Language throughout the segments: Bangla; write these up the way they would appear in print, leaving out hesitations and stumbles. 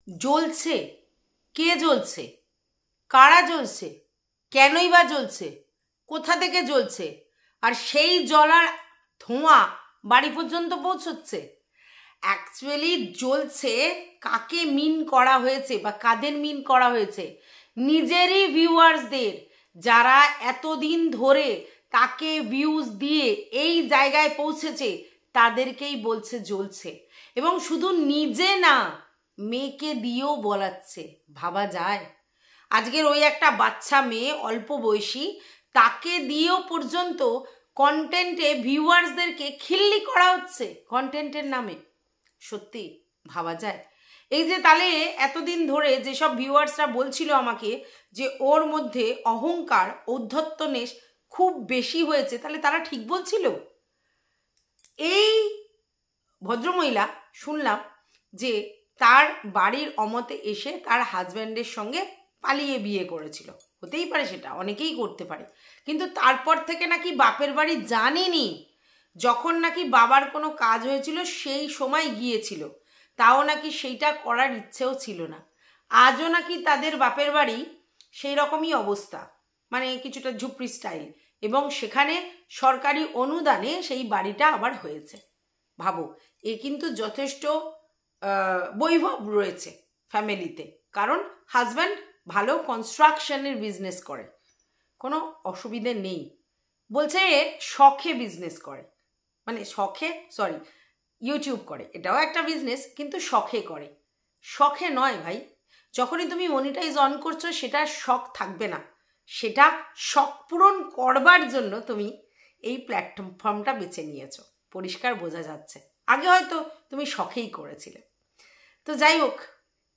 জ্বলছে, কে জ্বলছে, কারা জ্বলছে, কেনই বা জ্বলছে, কোথা থেকে জ্বলছে, আর সেই জ্বলার ধোঁয়া বাড়ি পর্যন্ত পৌঁছচ্ছে। অ্যাকচুয়ালি জ্বলছে কাকে মিন করা হয়েছে বা কাদের মিন করা হয়েছে, নিজেরই ভিউয়ার্সদের, যারা এতদিন ধরে তাকে ভিউজ দিয়ে এই জায়গায় পৌঁছেছে তাদেরকেই বলছে জ্বলছে। এবং শুধু নিজে না, মেয়েকে দিয়েও বলাচ্ছে। ভাবা যায়? আজকের ওই একটা বাচ্চা মেয়ে, অল্প বয়সী, তাকে দিয়েও পর্যন্ত কন্টেন্টে ভিউয়ার্সদেরকে খিল্লি করা হচ্ছে কন্টেন্টের নামে। সত্যি ভাবা যায়? এই যে তাহলে এতদিন ধরে যেসব ভিউয়ার্সরা বলছিল আমাকে যে ওর মধ্যে অহংকার, ঔদ্ধত্যনেশ খুব বেশি হয়েছে, তাহলে তারা ঠিক বলছিল? এই ভদ্রমহিলা শুনলাম যে তার বাড়ির অমতে এসে তার হাজব্যান্ডের সঙ্গে পালিয়ে বিয়ে করেছিল। হতেই পারে, সেটা অনেকেই করতে পারে, কিন্তু তারপর থেকে নাকি বাপের বাড়ি জানেনি। যখন নাকি বাবার কোনো কাজ হয়েছিল সেই সময় গিয়েছিল, তাও নাকি সেইটা করার ইচ্ছেও ছিল না। আজও নাকি তাদের বাপের বাড়ি সেই রকমই অবস্থা, মানে কিছুটা ঝুপড়ি স্টাইল, এবং সেখানে সরকারি অনুদানে সেই বাড়িটা আবার হয়েছে। ভাবো, এ কিন্তু যথেষ্ট বৈভব রয়েছে ফ্যামিলিতে, কারণ হাজব্যান্ড ভালো কনস্ট্রাকশনের বিজনেস করে, কোনো অসুবিধে নেই। বলছে শখে বিজনেস করে, মানে শখে, সরি, ইউটিউব করে, এটাও একটা বিজনেস, কিন্তু শখে করে। শখে নয় ভাই, যখনই তুমি মনিটাইজ অন করছো সেটা শখ থাকবে না, সেটা শখ পূরণ করবার জন্য তুমি এই প্ল্যাটফর্মটা বেছে নিয়েছো, পরিষ্কার বোঝা যাচ্ছে। আগে হয়তো তুমি শখেই করেছিলে। তো যাই হোক,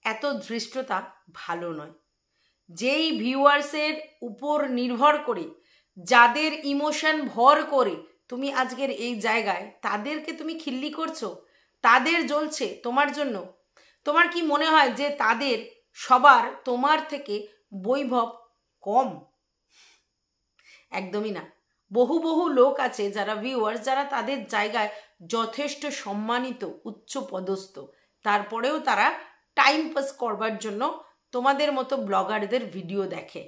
এত ধৃষ্টতা ভালো নয়। যেই ভিউয়ার্সের উপর নির্ভর করে, যাদের ইমোশন ভর করে তুমি আজকের এই জায়গায়, তাদেরকে তুমি খিল্লি করছো, তাদের জ্বলছে তোমার জন্য। তোমার কি মনে হয় যে তাদের সবার তোমার থেকে বৈভব কম? একদমই না। বহু বহু লোক আছে যারা ভিউয়ার্স, যারা তাদের জায়গায় যথেষ্ট সম্মানিত, উচ্চ পদস্থ, তারপরেও তারা টাইম পাস করবার জন্য তোমাদের মতো ব্লগারদের ভিডিও দেখে,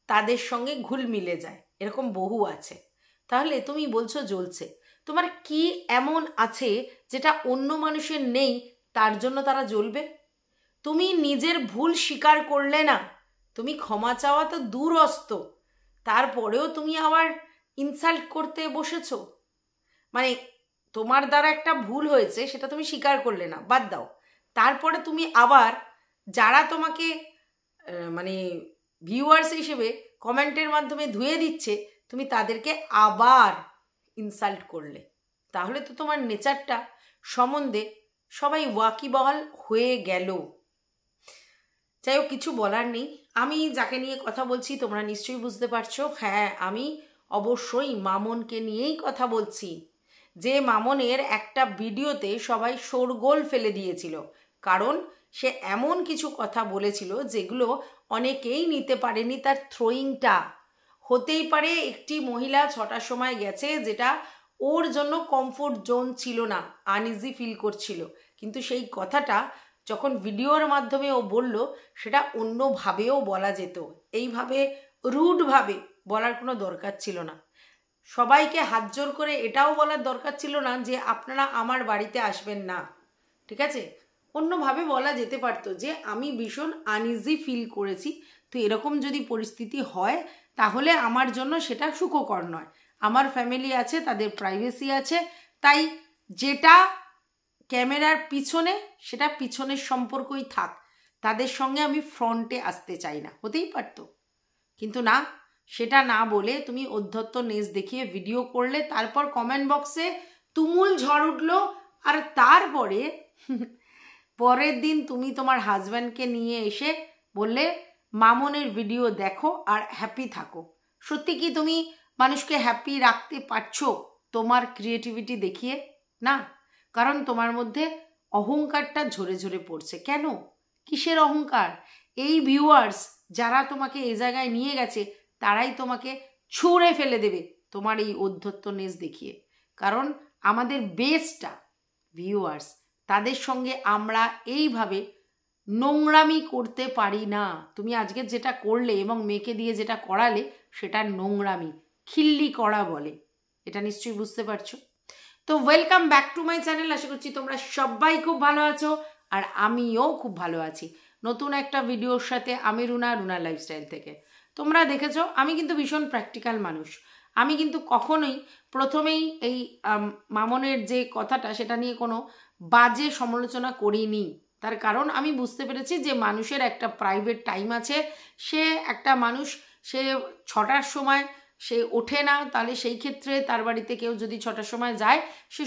তাদের সঙ্গে ঘুল মিলে যায়, এরকম বহু আছে। তাহলে তুমি বলছো জ্বলছে, তোমার কি এমন আছে যেটা অন্য মানুষের নেই তার জন্য তারা জ্বলবে? তুমি নিজের ভুল স্বীকার করলে না, তুমি ক্ষমা চাওয়া তো দূরস্ত, তারপরেও তুমি আবার ইনসাল্ট করতে বসেছো। মানে তোমার দ্বারা একটা ভুল হয়েছে, সেটা তুমি স্বীকার করলে না, বাদ দাও, তারপরে তুমি আবার যারা তোমাকে মানে ভিউয়ার্স হিসেবে কমেন্টের মাধ্যমে ধুয়ে দিচ্ছে, তুমি তাদেরকে আবার ইনসাল্ট করলে। তাহলে তো তোমার নেচারটা সম্বন্ধে সবাই ওয়াকিবহাল হয়ে গেল। যাই হোক, কিছু বলার নেই। আমি যাকে নিয়ে কথা বলছি তোমরা নিশ্চয়ই বুঝতে পারছো। হ্যাঁ, আমি অবশ্যই মামনকে নিয়েই কথা বলছি, যে মামনের একটা ভিডিওতে সবাই শোরগোল ফেলে দিয়েছিল, কারণ সে এমন কিছু কথা বলেছিল যেগুলো অনেকেই নিতে পারেনি। তার থ্রোয়িংটা হতেই পারে একটি মহিলা 6টার সময় গেছে, যেটা ওর জন্য কমফোর্ট জোন ছিল না, আনইজি ফিল করছিল, কিন্তু সেই কথাটা যখন ভিডিওর মাধ্যমে ও বলল, সেটা অন্যভাবেও বলা যেত, এইভাবে রুডভাবে বলার কোনো দরকার ছিল না। সবাইকে হাত জোর করে এটাও বলার দরকার ছিল না যে আপনারা আমার বাড়িতে আসবেন না, ঠিক আছে? অন্যভাবে বলা যেতে পারতো যে আমি ভীষণ আনইজি ফিল করেছি, তো এরকম যদি পরিস্থিতি হয় তাহলে আমার জন্য সেটা সুখকর নয়। আমার ফ্যামিলি আছে, তাদের প্রাইভেসি আছে, তাই যেটা ক্যামেরার পিছনে সেটা পিছনের সম্পর্কই থাক, তাদের সঙ্গে আমি ফ্রন্টে আসতে চাই না। হতেই পারতো, কিন্তু না, সেটা না বলে তুমি অধ্যত্ত নেজ দেখিয়ে ভিডিও করলে, তারপর কমেন্ট বক্সে তুমুল ঝড় উঠলো, আর তারপরে পরের দিন তুমি তোমার হাজব্যান্ডকে নিয়ে এসে বললে মামনের ভিডিও দেখো আর হ্যাপি থাকো। সত্যি কি তুমি মানুষকে হ্যাপি রাখতে পারছো তোমার ক্রিয়েটিভিটি দেখিয়ে? না, কারণ তোমার মধ্যে অহংকারটা ঝরে ঝরে পড়ছে। কেন? কিসের অহংকার? এই ভিউয়ার্স যারা তোমাকে এই জায়গায় নিয়ে গেছে, তারাই তোমাকে ছুঁড়ে ফেলে দেবে তোমার এই অধ্যত্ত নেজ দেখিয়ে। কারণ আমাদের বেসটা ভিউয়ার্স, তাদের সঙ্গে আমরা এইভাবে নোংরামি করতে পারি না। তুমি আজকে যেটা করলে এবং মেয়েকে দিয়ে যেটা করালে সেটা নোংরামি, খিল্লি করা বলে। এটা নিশ্চয়ই বুঝতে পারছো। তো welcome back to my channel. আশা করছি তোমরা সবাই খুব ভালো আছো আর আমিও খুব ভালো আছি। নতুন একটা ভিডিওর সাথে আমি রুনা লাইফস্টাইল থেকে। তোমরা দেখেছো আমি কিন্তু ভীষণ প্র্যাকটিক্যাল মানুষ। আমি কিন্তু কখনোই প্রথমেই এই মামনের যে কথাটা সেটা নিয়ে কোনো বাজে সমালোচনা করিনি। তার কারণ আমি বুঝতে পেরেছি যে মানুষের একটা প্রাইভেট টাইম আছে। সে একটা মানুষ, সে 6টার সময় সে ওঠে না, তাহলে সেই ক্ষেত্রে তার বাড়িতে কেউ যদি 6টার সময় যায় সে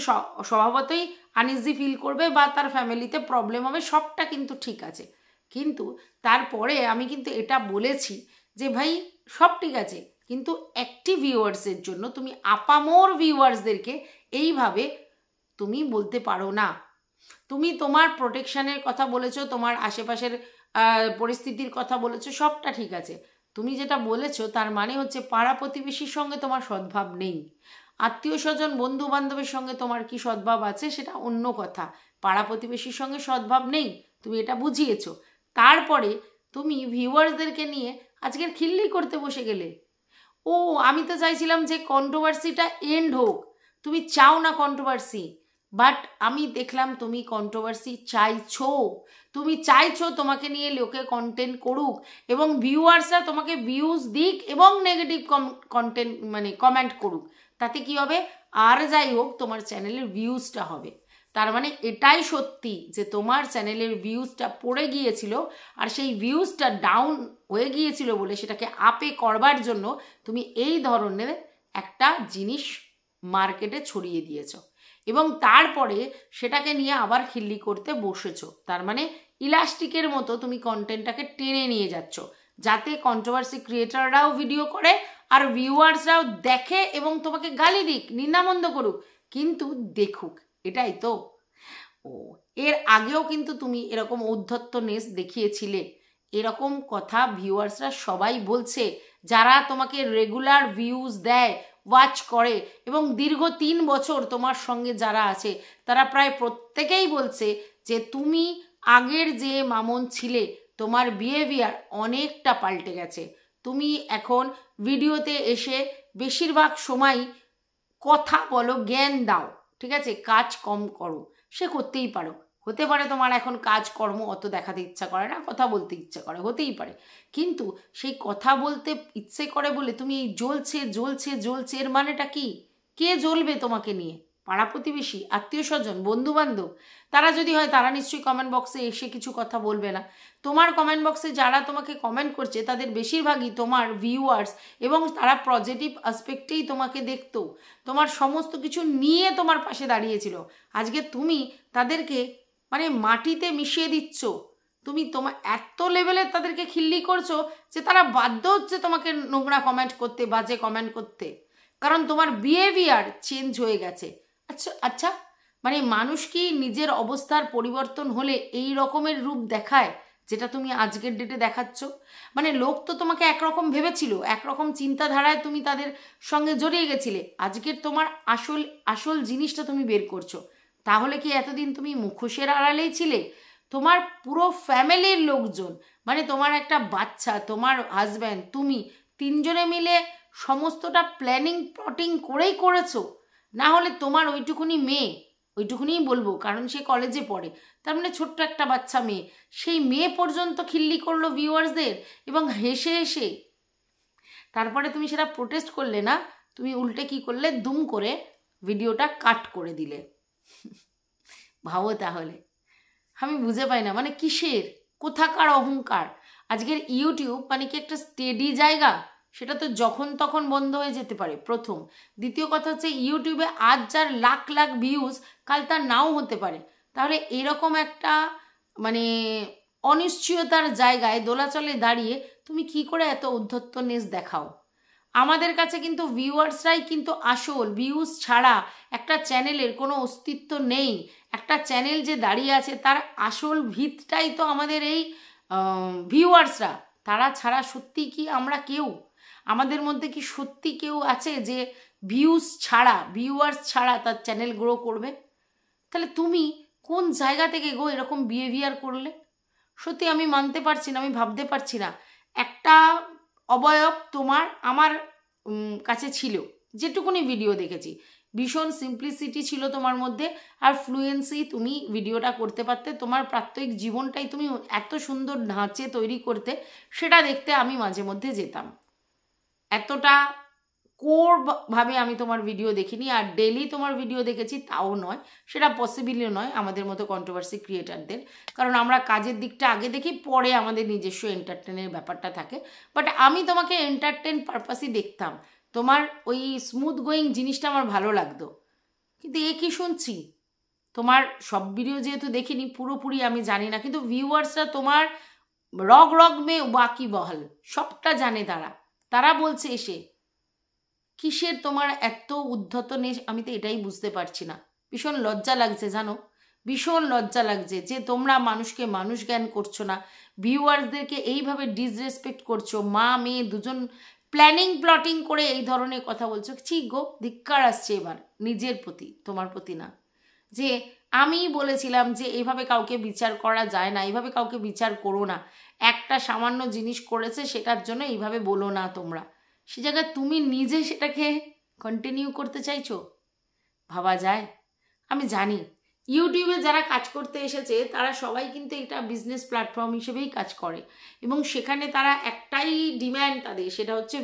স্বভাবতই আনইজি ফিল করবে বা তার ফ্যামিলিতে প্রবলেম হবে, সবটা কিন্তু ঠিক আছে। কিন্তু তারপরে আমি কিন্তু এটা বলেছি যে ভাই সব ঠিক আছে, কিন্তু অ্যাক্টিভ ভিউয়ার্সের জন্য তুমি আপামোর ভিউয়ার্সদেরকে এইভাবে তুমি বলতে পারো না। তুমি তোমার প্রোটেকশনের কথা বলেছো, তোমার আশেপাশের পরিস্থিতির কথা বলেছো, সবটা ঠিক আছে। তুমি যেটা বলেছো তার মানে হচ্ছে পাড়া প্রতিবেশীর সঙ্গে তোমার সদ্ভাব নেই, আত্মীয় স্বজন বন্ধু বান্ধবের সঙ্গে তোমার কি সদ্ভাব আছে সেটা অন্য কথা, পাড়া প্রতিবেশীর সঙ্গে সদ্ভাব নেই, তুমি এটা বুঝিয়েছো। তারপরে তুমি ভিউয়ার্সদেরকে নিয়ে আজকের খিল্লি করতে বসে গেলে। ও আমি তো চাইছিলাম যে কন্ট্রোভার্সিটা এন্ড হোক, তুমি চাও না কন্ট্রোভার্সি, বাট আমি দেখলাম তুমি কন্ট্রোভার্সি চাইছো। তুমি চাইছো তোমাকে নিয়ে লোকে কন্টেন্ট করুক এবং ভিউয়ার্সরা তোমাকে ভিউজ দিক এবং নেগেটিভ কন্টেন্ট মানে কমেন্ট করুক। তাতে কি হবে? আর যাই হোক তোমার চ্যানেলের ভিউজটা হবে। তার মানে এটাই সত্যি যে তোমার চ্যানেলের ভিউজটা পড়ে গিয়েছিল আর সেই ভিউজটা ডাউন হয়ে গিয়েছিল বলে সেটাকে আপে করবার জন্য তুমি এই ধরনের একটা জিনিস মার্কেটে ছড়িয়ে দিয়েছো এবং তারপরে সেটাকে নিয়ে আবার খিল্লি করতে বসেছো। তার মানে ইলাস্টিকের মতো তুমি কন্টেন্টটাকে টেনে নিয়ে যাচ্ছ যাতে কন্ট্রোভার্সি ক্রিয়েটাররাও ভিডিও করে আর ভিউয়ার্সরাও দেখে এবং তোমাকে গালি দিক, নিন্দামন্দ করুক, কিন্তু দেখুক। এটাই তো। ও এর আগেও কিন্তু তুমি এরকম ঔদ্ধত্যনেস দেখিয়েছিলে। এরকম কথা ভিউয়ার্সরা সবাই বলছে, যারা তোমাকে রেগুলার ভিউজ দেয়, ওয়াচ করে এবং দীর্ঘ 3 বছর তোমার সঙ্গে যারা আছে তারা প্রায় প্রত্যেকেই বলছে যে তুমি আগের যে মামন ছিলে তোমার বিহেভিয়ার অনেকটা পাল্টে গেছে। তুমি এখন ভিডিওতে এসে বেশিরভাগ সময় কথা বলো, জ্ঞান দাও, ঠিক আছে, কাজ কম করো। সে করতেই পারো, হতে পারে তোমার এখন কাজকর্ম অত দেখাতে ইচ্ছা করে না, কথা বলতে ইচ্ছা করে, হতেই পারে। কিন্তু সেই কথা বলতে ইচ্ছে করে বলে তুমি এই জ্বলছে জ্বলছে জ্বলছে, এর মানেটা কি? কে জ্বলবে তোমাকে নিয়ে? পাড়া প্রতিবেশী, আত্মীয় স্বজন, বন্ধু বান্ধব? তারা যদি হয় তারা নিশ্চয়ই কমেন্ট বক্সে এসে কিছু কথা বলবে না। তোমার কমেন্ট বক্সে যারা তোমাকে কমেন্ট করছে তাদের বেশিরভাগই তোমার ভিউয়ার্স এবং তারা পজিটিভ আসপেক্টেই তোমাকে দেখতো, তোমার সমস্ত কিছু নিয়ে তোমার পাশে দাঁড়িয়েছিল। আজকে তুমি তাদেরকে মানে মাটিতে মিশিয়ে দিচ্ছ। তুমি তোমার এত লেভেলের তাদেরকে খিল্লি করছো যে তারা বাধ্য হচ্ছে তোমাকে নোংরা কমেন্ট করতে, বাজে কমেন্ট করতে, কারণ তোমার বিহেভিয়ার চেঞ্জ হয়ে গেছে। আচ্ছা আচ্ছা, মানে মানুষ কি নিজের অবস্থার পরিবর্তন হলে এই রকমের রূপ দেখায় যেটা তুমি আজকের ডেটে দেখাচ্ছ? মানে লোক তো তোমাকে একরকম ভেবেছিল, একরকম চিন্তাধারায় তুমি তাদের সঙ্গে জড়িয়ে গেছিলে, আজকের তোমার আসল আসল জিনিসটা তুমি বের করছো। তাহলে কি এতদিন তুমি মুখোশের আড়ালেই ছিলে? তোমার পুরো ফ্যামিলির লোকজন, মানে তোমার একটা বাচ্চা, তোমার হাজব্যান্ড, তুমি 3 জনে মিলে সমস্তটা প্ল্যানিং প্লটিং করেই করেছো। না হলে তোমার ওইটুকুনি মেয়ে, ওইটুকুনিই বলবো কারণ সে কলেজে পড়ে, তার মানে ছোট্ট একটা বাচ্চা মেয়ে, সেই মেয়ে পর্যন্ত খিল্লি করলো ভিউয়ার্সদের এবং হেসে হেসে। তারপরে তুমি সেটা প্রোটেস্ট করলে না, তুমি উল্টে কি করলে, দুম করে ভিডিওটা কাট করে দিলে। ভাবো তাহলে, আমি বুঝে পাই না মানে কিসের, কোথাকার অহংকার? আজকের ইউটিউব মানে কি একটা স্টেডি জায়গা? সেটা তো যখন তখন বন্ধ হয়ে যেতে পারে, প্রথম। দ্বিতীয় কথা হচ্ছে ইউটিউবে আজ যার লাখ লাখ ভিউজ কাল তার নাও হতে পারে। তাহলে এরকম একটা মানে অনিশ্চয়তার জায়গায় দোলাচলে দাঁড়িয়ে তুমি কি করে এত উদ্ধত্তনেস দেখাও? আমাদের কাছে কিন্তু ভিউয়ার্সরাই কিন্তু আসল, ভিউজ ছাড়া একটা চ্যানেলের কোনো অস্তিত্ব নেই। একটা চ্যানেল যে দাঁড়িয়ে আছে তার আসল ভিতটাই তো আমাদের এই ভিউয়ার্সরা। তারা ছাড়া সত্যি কি আমরা কেউ, আমাদের মধ্যে কি সত্যি কেউ আছে যে ভিউজ ছাড়া, ভিউয়ার্স ছাড়া তার চ্যানেল গ্রো করবে? তাহলে তুমি কোন জায়গা থেকে গো এরকম বিহেভিয়ার করলে? সত্যি আমি মানতে পারছি না, আমি ভাবতে পারছি না একটা অবয়ব তোমার আমার কাছে ছিল, যেটুকুনি ভিডিও দেখেছি ভীষণ সিম্পলিসিটি ছিল তোমার মধ্যে, আর ফ্লুয়েন্সি, তুমি ভিডিওটা করতে পারতে, তোমার প্রাত্যহিক জীবনটাই তুমি এত সুন্দর ঢাঁচে তৈরি করতে, সেটা দেখতে আমি মাঝে মধ্যে যেতাম। এতটা কোর ভাবে আমি তোমার ভিডিও দেখিনি, আর ডেলি তোমার ভিডিও দেখেছি তাও নয়, সেটা পসিবলই নয় আমাদের মতো কন্ট্রোভার্সি ক্রিয়েটারদের, কারণ আমরা কাজের দিকটা আগে দেখি, পরে আমাদের নিজস্ব এন্টারটেনের ব্যাপারটা থাকে। বাট আমি তোমাকে এন্টারটেন পারপাসই দেখতাম, তোমার ওই স্মুথ গোয়িং জিনিসটা আমার ভালো লাগতো। কিন্তু এ কি শুনছি, তোমার সব ভিডিও যেহেতু দেখিনি পুরোপুরি আমি জানি না, কিন্তু ভিউয়ার্সরা তোমার রগ রগ মে ওয়াকি বহাল, সবটা জানে তারা বলছে এসে কিসের তোমার এত উদ্ধতনে, আমি তো এটাই বুঝতে পারছি না। ভীষণ লজ্জা লাগছে জানো, ভীষণ লজ্জা লাগছে যে তোমরা মানুষকে মানুষ জ্ঞান করছো না, ভিউয়ার্সদেরকে এইভাবে ডিসরেসপেক্ট করছো, মা মেয়ে দুজন প্ল্যাটিং করে এই ধরনের কথা বলছো। ছি গো, ধিক্কার আসছে এবার নিজের প্রতি, তোমার প্রতি না। যে আমি বলেছিলাম যে এইভাবে কাউকে বিচার করা যায় না, এইভাবে কাউকে বিচার করো না, একটা সামান্য জিনিস করেছে সেটার জন্য এইভাবে বলো না তোমরা, সে জায়গায় তুমি নিজে সেটাকে কন্টিনিউ করতে চাইছো, ভাবা যায়? আমি জানি ইউটিউবে যারা কাজ করতে এসেছে তারা সবাই কিন্তু এটা বিজনেস প্ল্যাটফর্ম হিসেবেই কাজ করে, এবং সেখানে তারা একটাই ডিম্যান্ড তাদের, সেটা হচ্ছে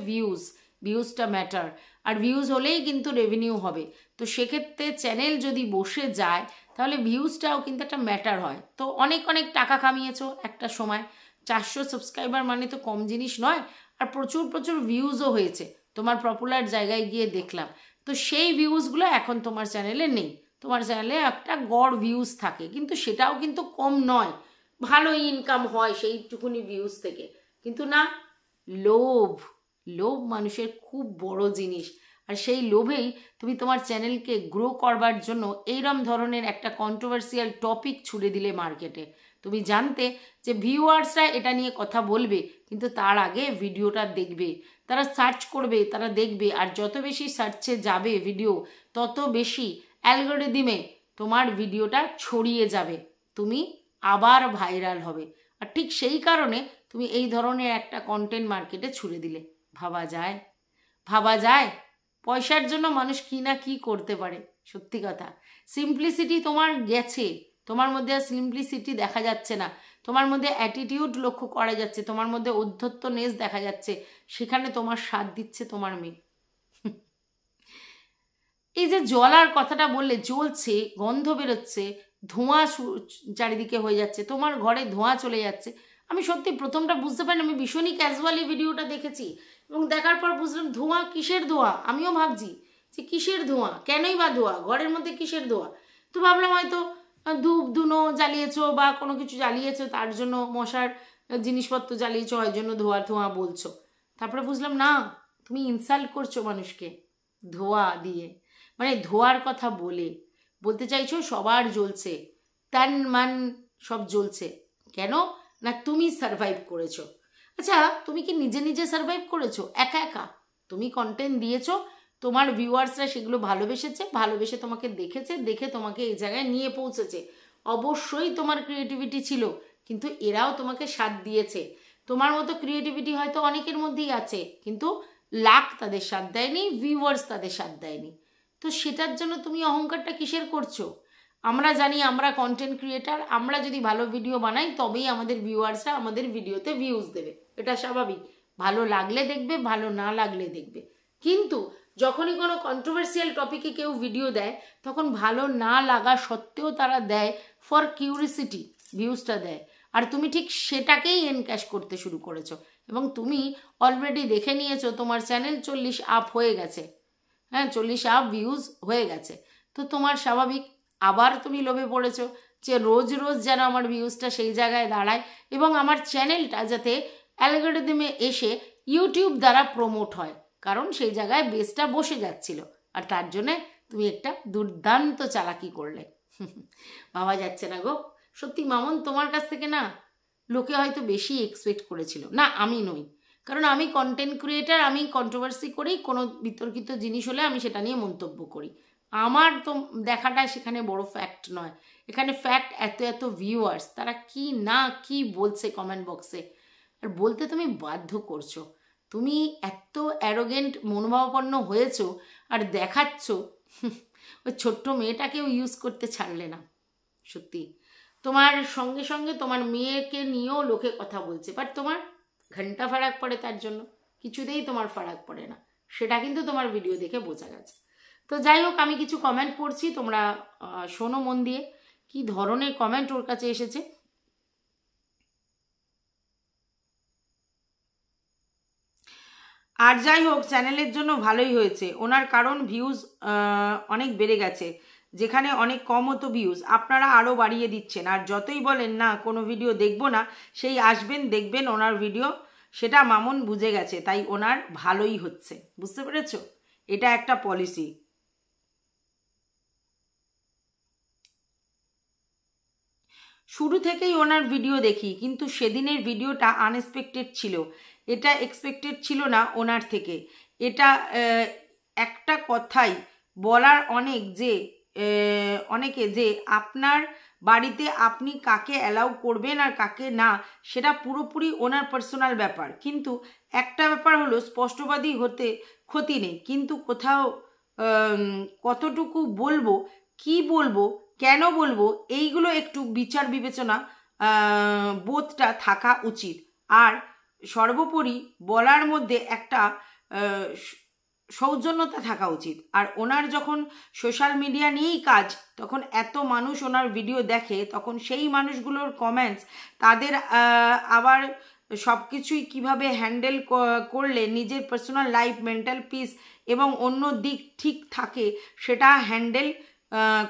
ভিউজটা ম্যাটার, আর ভিউজ হলেই কিন্তু রেভিনিউ হবে। তো সেক্ষেত্রে চ্যানেল যদি বসে যায় তাহলে ভিউজটাও কিন্তু একটা ম্যাটার হয়। তো অনেক অনেক টাকা কামিয়েছো একটা সময়, 400 সাবস্ক্রাইবার মানে তো কম জিনিস নয়, আর প্রচুর ভিউজও হয়েছে, তোমার পপুলার জায়গায় গিয়ে দেখলাম। তো সেই ভিউজগুলো এখন তোমার চ্যানেলে নেই, তোমার চ্যানেলে একটা গড় ভিউজ থাকে, কিন্তু সেটাও কিন্তু কম নয়, ভালো ইনকাম হয় সেইটুকুনি ভিউজ থেকে। কিন্তু না, লোভ মানুষের খুব বড় জিনিস, আর সেই লোভেই তুমি তোমার চ্যানেলকে গ্রো করবার জন্য এইরম ধরনের একটা কন্ট্রোভার্সিয়াল টপিক ছুড়ে দিলে মার্কেটে। তুমি জানতে যে ভিউয়ার্সরা এটা নিয়ে কথা বলবে, কিন্তু তার আগে ভিডিওটা দেখবে, তারা সার্চ করবে, তারা দেখবে, আর যত বেশি সার্চে যাবে ভিডিও তত বেশি অ্যালগরিদমে তোমার ভিডিওটা ছড়িয়ে যাবে, তুমি আবার ভাইরাল হবে। আর ঠিক সেই কারণে তুমি এই ধরনের একটা কন্টেন্ট মার্কেটে ছুড়ে দিলে। ভাবা যায় পয়সার জন্য মানুষ কি না কি করতে পারে। সত্যি কথা, সিম্পলিসিটি তোমার গেছে, তোমার মধ্যে আর সিম্পলিসিটি দেখা যাচ্ছে না, তোমার মধ্যে অ্যাটিটিউড লক্ষ্য করা যাচ্ছে, তোমার মধ্যে ঔদ্ধত্যনেস দেখা যাচ্ছে, সেখানে তোমার সাথ দিচ্ছে তোমার মেয়ে। এই যে জ্বলার কথাটা বললে, জ্বলছে, গন্ধ বেরোচ্ছে, ধোঁয়া চারিদিকে হয়ে যাচ্ছে, তোমার ঘরে ধোঁয়া চলে যাচ্ছে। আমি সত্যি প্রথমটা বুঝতে পারিনি, আমি ভীষণই ক্যাজুয়ালি ভিডিওটা দেখেছি, এবং দেখার পর বুঝলাম ধোঁয়া, কিসের ধোঁয়া, আমিও ভাবছি যে কিসের ধোঁয়া, কেনই বা ধোঁয়া, ঘরের মধ্যে কিসের ধোঁয়া। তো ভাবলাম হয়তো ধূপ ধুনো জ্বালিয়েছো বা কোনো কিছু জ্বালিয়েছো, তার জন্য মশার জিনিসপত্র জ্বালিয়েছো, হয় জন্য ধোঁয়া বলছো। তারপরে বুঝলাম না, তুমি ইনসাল্ট করছো মানুষকে ধোঁয়া দিয়ে, মানে ধোঁয়ার কথা বলতে চাইছো সবার জ্বলছে, তান মান সব জ্বলছে, কেন না তুমি সারভাইভ করেছো। আচ্ছা, তুমি কি নিজে সারভাইভ করেছো একা? তুমি কন্টেন্ট দিয়েছো, তোমার ভিউয়ার্সরা সেগুলো ভালোবেসে তোমাকে দেখেছে, দেখে তোমাকে এই জায়গায় নিয়ে পৌঁছেছে। অবশ্যই তোমার ক্রিয়েটিভিটি ছিল, কিন্তু এরাও তোমাকে সাথ দিয়েছে। তোমার মতো ক্রিয়েটিভিটি হয়তো অনেকের মধ্যেই আছে, কিন্তু লাক তাদের সাথ দেয়নি, ভিউয়ার্স তাদের সাথ দেয়নি। তো সেটার জন্য তুমি অহংকারটা কিসের করছো? আমরা জানি আমরা কন্টেন্ট ক্রিয়েটার, আমরা যদি ভালো ভিডিও বানাই তবেই আমাদের ভিউয়ার্সরা আমাদের ভিডিওতে ভিউজ দেবে, এটা স্বাভাবিক। ভালো লাগলে দেখবে, ভালো না লাগলে দেখবে। কিন্তু যখনই কোনো কন্ট্রোভার্সিয়াল টপিকে কেউ ভিডিও দেয়, তখন ভালো না লাগা সত্ত্বেও তারা দেয় ফর কিউরিসিটি, ভিউজটা দেয়, আর তুমি ঠিক সেটাকেই এনক্যাশ করতে শুরু করেছো, এবং তুমি অলরেডি দেখে নিয়েছো তোমার চ্যানেল 40 আপ হয়ে গেছে, হ্যাঁ 40 আপ ভিউজ হয়ে গেছে। তো তোমার স্বাভাবিক আবার তুমি লোভে পড়েছো যে রোজ যেন আমার ভিউজটা সেই জায়গায় দাঁড়ায়, এবং আমার চ্যানেলটা যাতে অ্যালগরিদমে এসে ইউটিউব দ্বারা প্রমোট হয়, কারণ সেই জায়গায় বেসটা বসে যাচ্ছিল, আর তার জন্যে তুমি একটা দুর্দান্ত চালাকি করলে। ভাবা যাচ্ছে না গো, সত্যি মামন তোমার কাছ থেকে না লোকে হয়তো বেশি এক্সপেক্ট করেছিল। না, আমি নই, কারণ আমি কন্টেন্ট ক্রিয়েটার, আমি কন্ট্রোভার্সি করি, কোনো বিতর্কিত জিনিস হলে আমি সেটা নিয়ে মন্তব্য করি, আমার তো দেখাটা সেখানে বড় ফ্যাক্ট নয়, এখানে ফ্যাক্ট এত এত ভিউয়ার্স তারা কি না কি বলছে কমেন্ট বক্সে, আর বলতে তুমি বাধ্য করছো। তুমি এত অ্যারোগেন্ট মনোভাবাপন্ন হয়েছো আর দেখাচ্ছ ওই ছোট্ট মেয়েটাকেও ইউজ করতে ছাড়লে না। সত্যি তোমার সঙ্গে সঙ্গে তোমার মেয়েকে নিয়েও লোকে কথা বলছে, বাট তোমার ঘন্টা ফারাক পড়ে তার জন্য, কিছুতেই তোমার ফারাক পড়ে না, সেটা কিন্তু তোমার ভিডিও দেখে বোঝা গেছে। তো যাই হোক, আমি কিছু কমেন্ট পড়ছি, তোমরা শোনো মন দিয়ে কি ধরনের কমেন্ট ওর কাছে এসেছে। আর যাই হোক, চ্যানেলের জন্য ভালোই হয়েছে ওনার, কারণ ভিউজ অনেক বেড়ে গেছে, যেখানে অনেক কম হতো ভিউজ আপনারা আরও বাড়িয়ে দিচ্ছেন। আর যতই বলেন না কোনো ভিডিও দেখবো না, সেই আসবেন দেখবেন ওনার ভিডিও, সেটা মামুন বুঝে গেছে, তাই ওনার ভালোই হচ্ছে। বুঝতে পেরেছো? এটা একটা পলিসি। শুরু থেকেই ওনার ভিডিও দেখি, কিন্তু সেদিনের ভিডিওটা আনএক্সপেক্টেড ছিল, এটা এক্সপেক্টেড ছিল না ওনার থেকে। এটা একটা কথাই বলার অনেক যে অনেকে যে আপনার বাড়িতে আপনি কাকে অ্যালাউ করবেন আর কাকে না, সেটা পুরোপুরি ওনার পার্সোনাল ব্যাপার। কিন্তু একটা ব্যাপার হলো, স্পষ্টবাদী হতে ক্ষতি নেই, কিন্তু কোথাও কতটুকু বলবো, কি বলবো, কেন বলবো, এইগুলো একটু বিচার বিবেচনা বোধটা থাকা উচিত। আর সর্বোপরি বলার মধ্যে একটা সৌজন্যতা থাকা উচিত। আর ওনার যখন সোশ্যাল মিডিয়া নিয়েই কাজ, তখন এত মানুষ ওনার ভিডিও দেখে, তখন সেই মানুষগুলোর কমেন্টস, তাদের আবার সব কিছুই কীভাবে হ্যান্ডেল করলে নিজের পার্সোনাল লাইফ, মেন্টাল পিস এবং অন্য দিক ঠিক থাকে, সেটা হ্যান্ডেল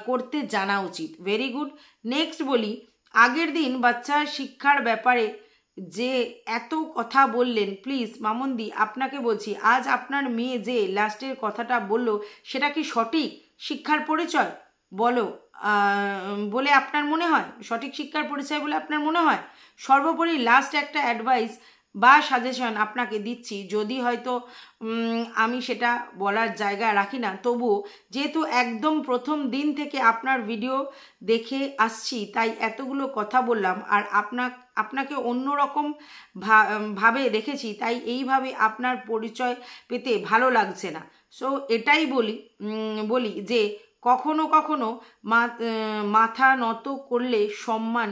করতে জানা উচিত। Very good. নেক্সট বলি, আগের দিন বাচ্চার শিক্ষার ব্যাপারে যে এত কথা বললেন, প্লিজ মামুনদি আপনাকে বলছি, আজ আপনার মেয়ে যে লাস্টের কথাটা বলল, সেটা কি সঠিক শিক্ষার পরিচয় বলো বলে আপনার মনে হয়? সঠিক শিক্ষার পরিচয় বলে আপনার মনে হয়? সর্বোপরি লাস্ট একটা অ্যাডভাইস বা সাজেশন আপনাকে দিচ্ছি, যদি হয়তো আমি সেটা বলার জায়গা রাখি না, তবুও যেহেতু একদম প্রথম দিন থেকে আপনার ভিডিও দেখে আসছি, তাই এতগুলো কথা বললাম। আর আপনাকে অন্যরকম ভাবে দেখেছি, তাই এইভাবে আপনার পরিচয় পেতে ভালো লাগছে না। সো এটাই বলি যে কখনো কখনো মাথা নত করলে সম্মান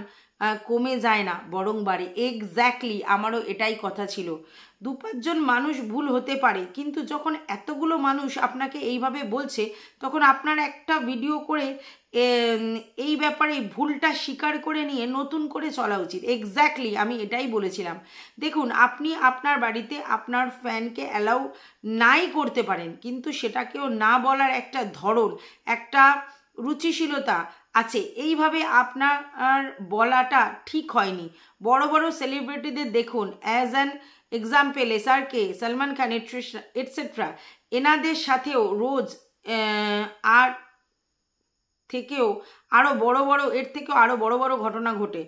কমে যায় না, বরং বাড়ে। এক্স্যাক্টলি, আমারও এটাই কথা ছিল। 2-5 মানুষ ভুল হতে পারে, কিন্তু যখন এতগুলো মানুষ আপনাকে এইভাবে বলছে, তখন আপনার একটা ভিডিও করে এই ব্যাপারে ভুলটা স্বীকার করে নিয়ে নতুন করে চলা উচিত। এক্স্যাক্টলি, আমি এটাই বলেছিলাম। দেখুন, আপনি আপনার বাড়িতে আপনার ফ্যানকে অ্যালাউ নাই করতে পারেন, কিন্তু সেটাকেও না বলার একটা ধরন, একটা রুচিশীলতা আছে। এইভাবে আপনার বলাটা ঠিক হয়নি। বড় বড় সেলিব্রিটিদের দেখুন, as an example SRK, Salman Khan etcetera, এনাদের সাথেও রোজ আর থেকেও আরও এর থেকেও আরও বড় বড় ঘটনা ঘটে।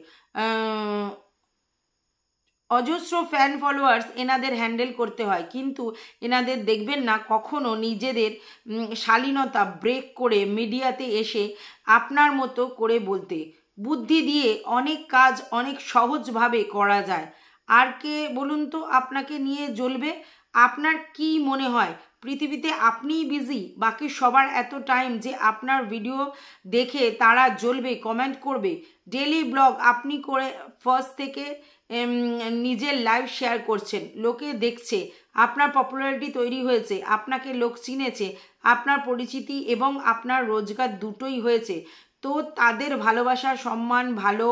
অজস্র ফ্যান ফলোয়ার্স এনাদের হ্যান্ডেল করতে হয়, কিন্তু এনাদের দেখবেন না কখনো নিজেদের শালীনতা ব্রেক করে মিডিয়াতে এসে আপনার মতো করে বলতে। বুদ্ধি দিয়ে অনেক কাজ অনেক সহজভাবে করা যায়। আর কে বলুন তো আপনাকে নিয়ে জ্বলবে? আপনার কি মনে হয় পৃথিবীতে আপনিই বিজি, বাকি সবার এত টাইম যে আপনার ভিডিও দেখে তারা জ্বলবে, কমেন্ট করবে? ডেলি ব্লগ আপনি করে ফার্স্ট থেকে নিজের লাইভ শেয়ার করছেন, লোকে দেখছে, আপনার পপুলারিটি তৈরি হয়েছে, আপনাকে লোক চিনেছে, আপনার পরিচিতি এবং আপনার রোজগার দুটোই হয়েছে। তো তাদের ভালোবাসা, সম্মান, ভালো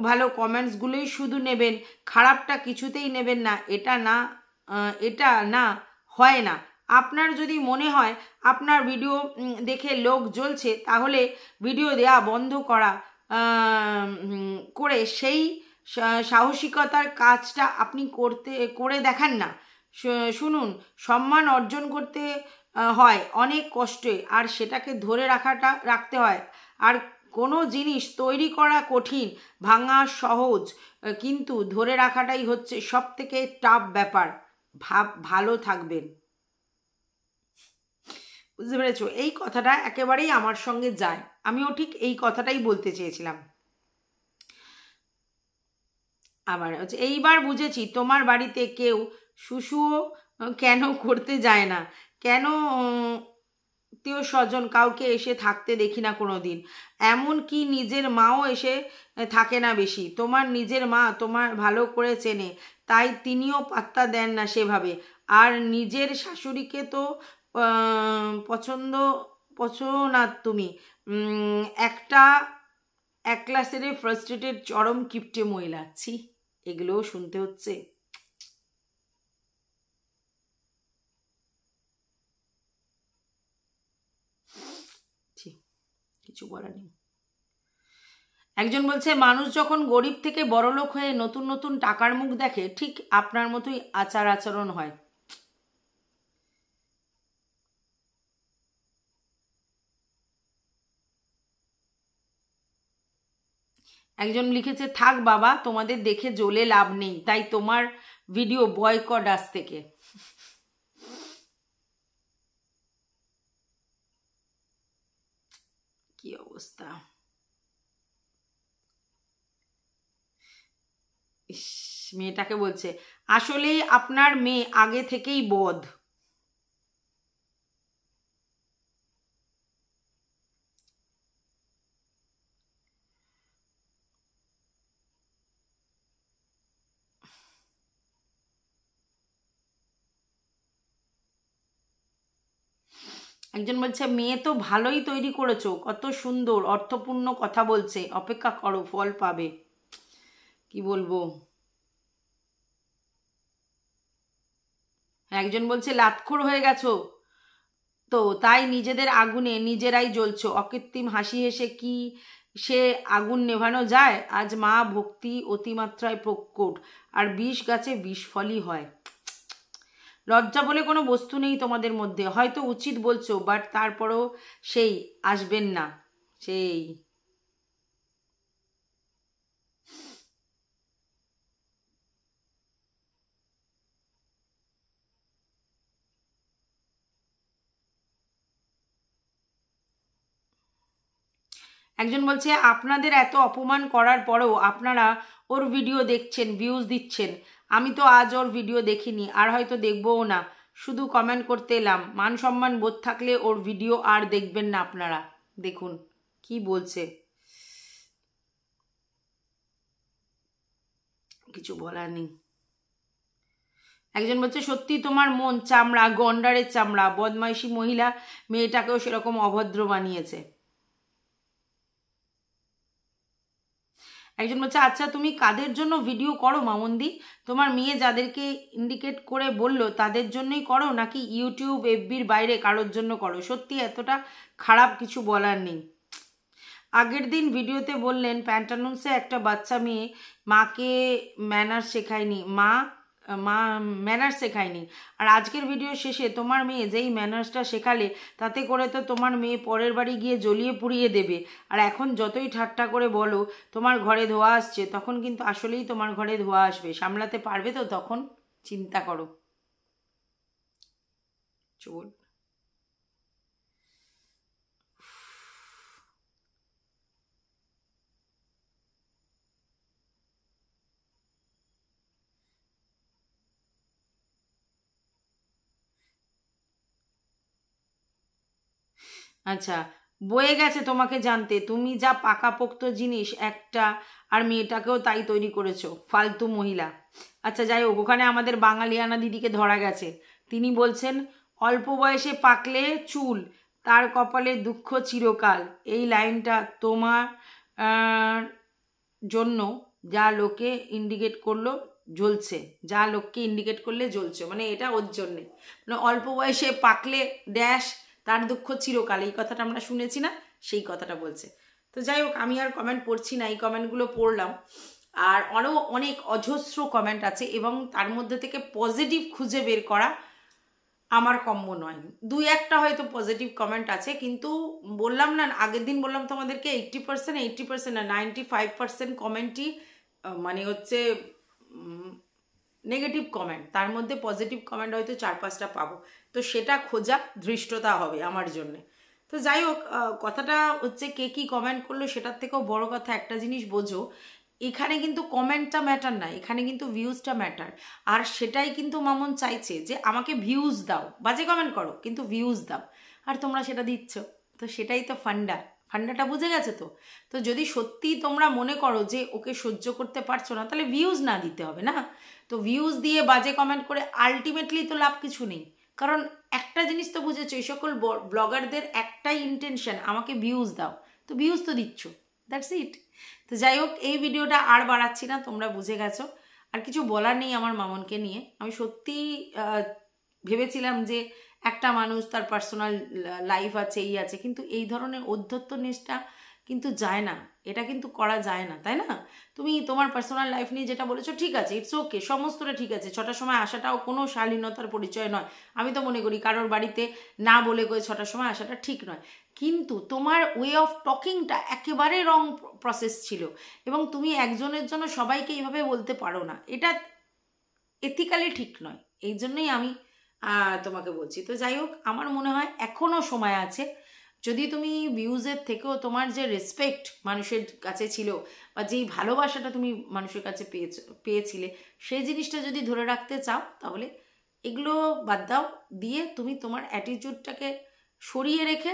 ভালো কমেন্টসগুলোই শুধু নেবেন, খারাপটা কিছুতেই নেবেন না। এটা না হয় না। আপনার যদি মনে হয় আপনার ভিডিও দেখে লোক জ্বলছে, তাহলে ভিডিও দেয়া বন্ধ করে সেই সাহসিকতার কাজটা আপনি করে দেখান না। শুনুন, সম্মান অর্জন করতে হয় অনেক কষ্টে, আর সেটাকে ধরে রাখতে হয়। আর কোনো জিনিস তৈরি করা কঠিন, ভাঙা সহজ, কিন্তু ধরে রাখাটাই হচ্ছে সব থেকে টাফ ব্যাপার। ভালো থাকবেন। বুঝতে পেরেছো? এই কথাটা একেবারেই আমার সঙ্গে যায়, আমিও ঠিক এই কথাটাই বলতে চেয়েছিলাম। আবার হচ্ছে এইবার বুঝেছি তোমার বাড়িতে কেউ শুশুও কেন করতে যায় না, কেন আত্মীয় স্বজন কাউকে এসে থাকতে দেখি না কোনো দিন, এমনকি নিজের মাও এসে থাকে না বেশি। তোমার নিজের মা তোমার ভালো করে চেনে, তাই তিনিও পাত্তা দেন না সেভাবে। আর নিজের শাশুড়িকে তো পছন্দ পছন্দ না তুমি, একটা এক ক্লাসের ফ্রাস্ট্রেটেড চরম কিপটে মহিলা। ছি, এগুলোও শুনতে হচ্ছে। ছি, কিছু বলার নেই। একজন বলছে মানুষ যখন গরিব থেকে বড়লোক হয়ে নতুন নতুন টাকার মুখ দেখে, ঠিক আপনার মতোই আচার আচরণ হয়। একজন লিখেছে থাক বাবা, তোমাদের দেখে জ্বলে লাভ নেই, তাই তোমার ভিডিও বয়কট আজ থেকে। কি অবস্থা! ইস, মেয়েটাকে বলছে আসলেই আপনার মেয়ে আগে থেকেই বদ। একজন বলছে মেয়ে তো ভালোই তৈরি করেছো, কত সুন্দর অর্থপূর্ণ কথা বলছে, অপেক্ষা করো ফল পাবে। কি বলবো। একজন বলছে লাতখোর হয়ে গেছো তো, তাই নিজেদের আগুনে নিজেরাই জ্বলছো, অকৃত্রিম হাসি হেসে কি সে আগুন নেভানো যায়? আজ মা ভক্তি অতিমাত্রায় প্রকট, আর বিষ গাছে বিষ ফলই হয়। লজ্জা বলে কোনো বস্তু নেই তোমাদের মধ্যে, হয়তো উচিত বলছো, বাট তারপরেও সেই আসবেন না, সেই। একজন বলছে আপনাদের এত অপমান করার পরেও আপনারা ওর ভিডিও দেখছেন, ভিউজ দিচ্ছেন। আমি তো আজ ওর ভিডিও দেখিনি, আর হয়তো দেখবও না, শুধু কমেন্ট করতে এলাম। মান সম্মান বোধ থাকলে ওর ভিডিও আর দেখবেন না আপনারা। দেখুন কি বলছে, কিছু বলার নেই। একজন বলছে সত্যি তোমার মন চামড়া, গন্ডারের চামড়া, বদমাইশি মহিলা মেয়েটাকেও সেরকম অভদ্র বানিয়েছে। একজন বলছে আচ্ছা তুমি কাদের জন্য ভিডিও করো মামুন্দি? তোমার মেয়ে যাদেরকে ইন্ডিকেট করে বললো তাদের জন্যই করো, নাকি ইউটিউব এফবির বাইরে কারোর জন্য করো? সত্যি এতটা খারাপ কিছু বলার নেই। আগের দিন ভিডিওতে বললেন প্যান্টানুন্সে একটা বাচ্চা মেয়ে মাকে ম্যানার্স শেখায়নি, মা মা ম্যানার্স শেখায়নি, আর আজকের ভিডিও শেষে তোমার মেয়ে যেই ম্যানার্সটা শেখালে তাতে করে তো তোমার মেয়ে পরের বাড়ি গিয়ে জ্বলিয়ে পুড়িয়ে দেবে। আর এখন যতই ঠাট্টা করে বলো তোমার ঘরে ধোয়া আসছে, তখন কিন্তু আসলেই তোমার ঘরে ধোয়া আসবে, সামলাতে পারবে তো তখন? চিন্তা করো। চল। আচ্ছা, বয়ে গেছে তোমাকে জানতে, তুমি যা পাকাপোক্ত জিনিস একটা, আর মেয়েটাকেও তাই তৈরি করেছো, ফালতু মহিলা। আচ্ছা যাই হোক, ওখানে আমাদের বাঙালিয়ানা দিদিকে ধরা গেছে। তিনি বলছেন অল্প বয়সে পাকলে চুল, তার কপালে দুঃখ চিরকাল। এই লাইনটা তোমার জন্য যা লোকে ইন্ডিকেট করলো জ্বলছে, যা লোককে ইন্ডিকেট করলে জ্বলছে, মানে এটা ওর জন্যে, মানে অল্প বয়সে পাকলে ড্যাশ তার দুঃখ চিরকাল, এই কথাটা আমরা শুনেছি না, সেই কথাটা বলছে। তো যাই হোক, আমি আর কমেন্ট পড়ছি না, এই কমেন্টগুলো পড়লাম। আর আরও অনেক অজস্র কমেন্ট আছে, এবং তার মধ্যে থেকে পজিটিভ খুঁজে বের করা আমার কম্য নয়। দুই একটা হয়তো পজিটিভ কমেন্ট আছে, কিন্তু বললাম না আগের দিন, বললাম তোমাদেরকে 80% না 95% কমেন্টই মানে হচ্ছে নেগেটিভ কমেন্ট, তার মধ্যে পজিটিভ কমেন্ট হয়তো 4-5টা পাবো, তো সেটা খোঁজা ধৃষ্টতা হবে আমার জন্যে। তো যাই হোক, কথাটা হচ্ছে কে কী কমেন্ট করলো সেটার থেকেও বড় কথা একটা জিনিস বোঝো, এখানে কিন্তু কমেন্টটা ম্যাটার না, এখানে কিন্তু ভিউজটা ম্যাটার। আর সেটাই কিন্তু মামুন চাইছে যে আমাকে ভিউজ দাও, বাজে কমেন্ট করো কিন্তু ভিউজ দাও, আর তোমরা সেটা দিচ্ছ। তো সেটাই তো ফান্ডাটা বুঝে গেছে তো। তো যদি সত্যি তোমরা মনে করো যে ওকে সহ্য করতে পারছো না, তাহলে ভিউজ না দিতে হবে না। তো ভিউজ দিয়ে বাজে কমেন্ট করে আলটিমেটলি তো লাভ কিছু নেই। কারণ একটা জিনিস তো বুঝেছো, এই সকল ব্লগারদের একটাই ইন্টেনশন, আমাকে ভিউজ দাও, তো ভিউজ তো দিচ্ছ, দ্যাটস ইট। তো যাই হোক, এই ভিডিওটা আর বাড়াচ্ছি না, তোমরা বুঝে গেছো, আর কিছু বলার নেই আমার মামনকে নিয়ে। আমি সত্যি ভেবেছিলাম যে একটা মানুষ, তার পার্সোনাল লাইফ আছে, এই আছে, কিন্তু এই ধরনের অধ্যত্ত নিষ্ঠা কিন্তু যায় না, এটা কিন্তু করা যায় না, তাই না? তুমি তোমার পার্সোনাল লাইফ নিয়ে যেটা বলেছো ঠিক আছে, ইটস ওকে, সমস্তটা ঠিক আছে, 6টার সময় আসাটাও কোনো শালীনতার পরিচয় নয়। আমি তো মনে করি কারোর বাড়িতে না বলে করে 6টার সময় আসাটা ঠিক নয়, কিন্তু তোমার ওয়ে অফ টকিংটা একেবারে রং প্রসেস ছিল, এবং তুমি একজনের জন্য সবাইকে এইভাবে বলতে পারো না, এটা এথিক্যালি ঠিক নয়। এই জন্যই আমি তোমাকে বলছি। তো যাই হোক, আমার মনে হয় এখনও সময় আছে, যদি তুমি ভিউজের থেকেও তোমার যে রেসপেক্ট মানুষের কাছে ছিল, বা যেই ভালোবাসাটা তুমি মানুষের কাছে পেয়েছিলে, সেই জিনিসটা যদি ধরে রাখতে চাও, তাহলে এগুলো বাদ দাও, দিয়ে তুমি তোমার অ্যাটিটিউডটাকে সরিয়ে রেখে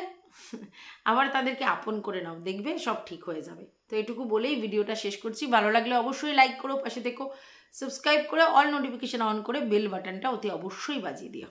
আবার তাদেরকে আপন করে নাও, দেখবে সব ঠিক হয়ে যাবে। তো এটুকু বলেই ভিডিওটা শেষ করছি। ভালো লাগলে অবশ্যই লাইক করো, পাশে থেকো, সাবস্ক্রাইব করে অল নোটিফিকেশন অন করে বেল বাটনটা অতি অবশ্যই বাজিয়ে দিও।